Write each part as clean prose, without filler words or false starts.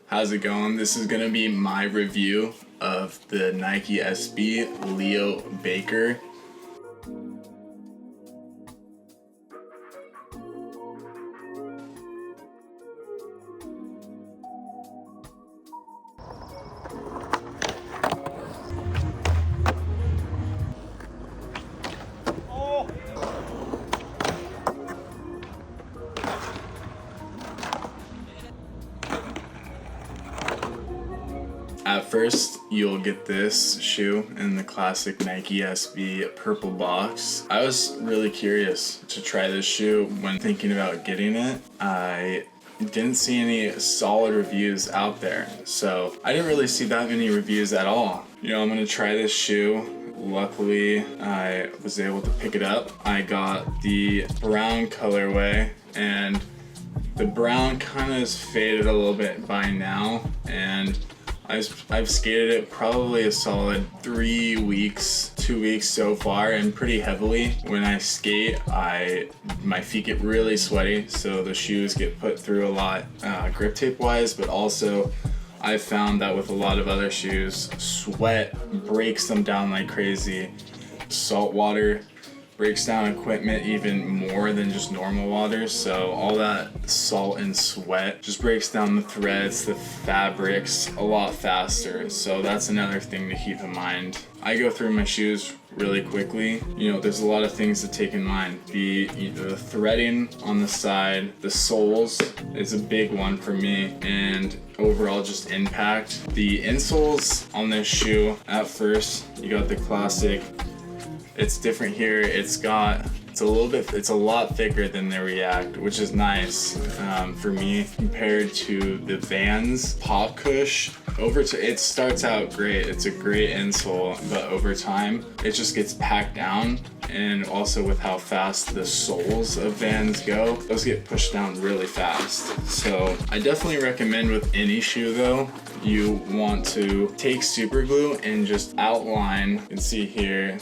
How's it going? This is gonna be my review of the Nike SB Leo Baker. At first, you'll get this shoe in the classic Nike SB purple box. I was really curious to try this shoe when thinking about getting it. I didn't see any solid reviews out there, so I didn't really see that many reviews at all. I'm gonna try this shoe. Luckily, I was able to pick it up. I got the brown colorway, and the brown kind of has faded a little bit by now, and I've skated it probably a solid 3 weeks, 2 weeks so far, and pretty heavily. When I skate, my feet get really sweaty, so the shoes get put through a lot grip tape wise, but also I've found that with a lot of other shoes, sweat breaks them down like crazy. Salt water breaks down equipment even more than just normal water, so all that salt and sweat just breaks down the threads, the fabrics a lot faster, so that's another thing to keep in mind. I go through my shoes really quickly. There's a lot of things to take in mind. The threading on the side, the soles is a big one for me, and overall just impact. The insoles on this shoe, at first, you got the classic. It's different here. It's a lot thicker than the React, which is nice for me compared to the Vans Pop Cush. It starts out great. It's a great insole, but over time it just gets packed down, and also with how fast the soles of Vans go, those get pushed down really fast. So I definitely recommend with any shoe though, you want to take super glue and just outline. You can see here,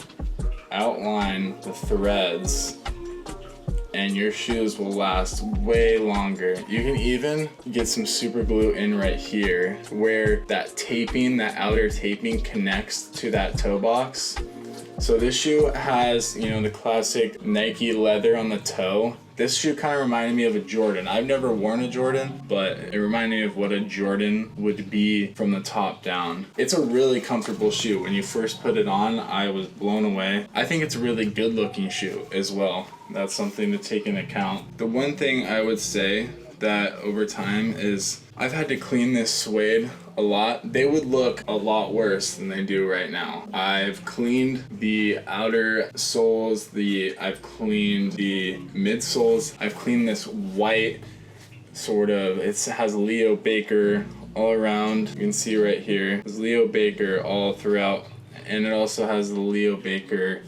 outline the threads, and your shoes will last way longer. You can even get some super glue in right here where that outer taping connects to that toe box. So this shoe has, the classic Nike leather on the toe. This shoe kind of reminded me of a Jordan. I've never worn a Jordan, but it reminded me of what a Jordan would be from the top down. It's a really comfortable shoe. When you first put it on, I was blown away. I think it's a really good looking shoe as well. That's something to take into account. The one thing I would say that over time is I've had to clean this suede a lot. They would look a lot worse than they do right now. I've cleaned the outer soles, I've cleaned the midsoles, I've cleaned this white it has Leo Baker all around. You can see right here, there's Leo Baker all throughout, and it also has the Leo Baker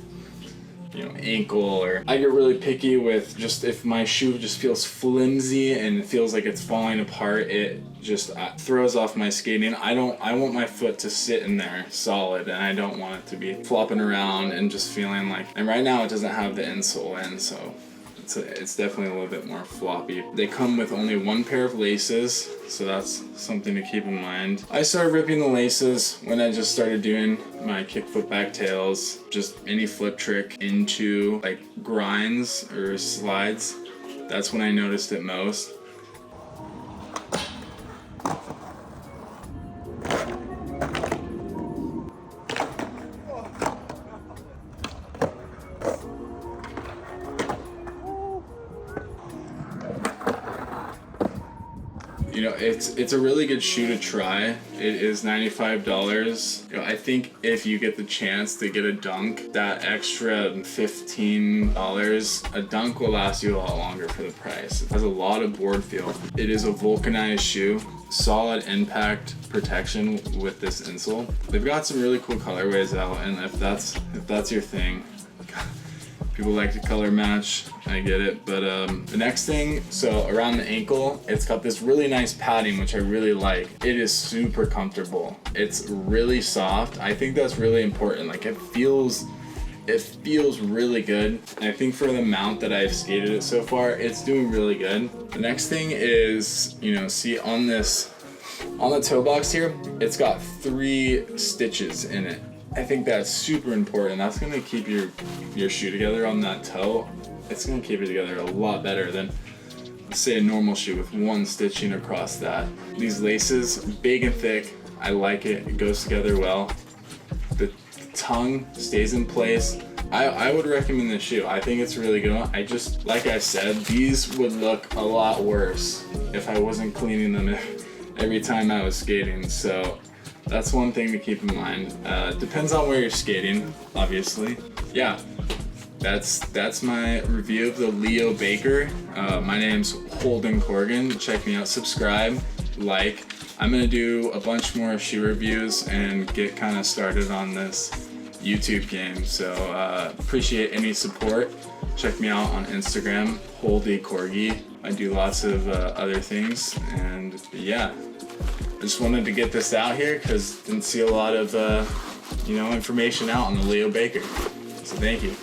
ankle. Or I get really picky with just if my shoe just feels flimsy and it feels like it's falling apart, it just throws off my skating. I want my foot to sit in there solid, and I don't want it to be flopping around and just feeling like, and right now it doesn't have the insole in, so it's definitely a little bit more floppy. They come with only one pair of laces, so that's something to keep in mind. I started ripping the laces when I just started doing my kickflip back tails, just any flip trick into like grinds or slides. That's when I noticed it most. It's a really good shoe to try. It is $95. I think if you get the chance to get a dunk, that extra $15, a dunk will last you a lot longer for the price. It has a lot of board feel. It is a vulcanized shoe. Solid impact protection with this insole. They've got some really cool colorways out, and if that's your thing, people like to color match, I get it. But the next thing, so around the ankle, it's got this really nice padding, which I really like. It is super comfortable. It's really soft. I think that's really important. Like it feels really good. And I think for the amount that I've skated it so far, it's doing really good. The next thing is, see on this On the toe box here, it's got 3 stitches in it. I think that's super important. That's gonna keep your shoe together on that toe. It's gonna keep it together a lot better than, let's say, a normal shoe with 1 stitching across that. These laces, big and thick. I like it. It goes together well. The tongue stays in place. I would recommend this shoe. I think it's really good. I just, like I said, these would look a lot worse if I wasn't cleaning them every time I was skating. So that's one thing to keep in mind. Depends on where you're skating, obviously. Yeah, that's my review of the Leo Baker. My name's Holden Corrigan. Check me out, subscribe, like. I'm gonna do a bunch more shoe reviews and get kind of started on this YouTube game. So appreciate any support. Check me out on Instagram, Holdy Corgi. I do lots of other things, and yeah, I just wanted to get this out here because didn't see a lot of information out on the Leo Baker. So thank you.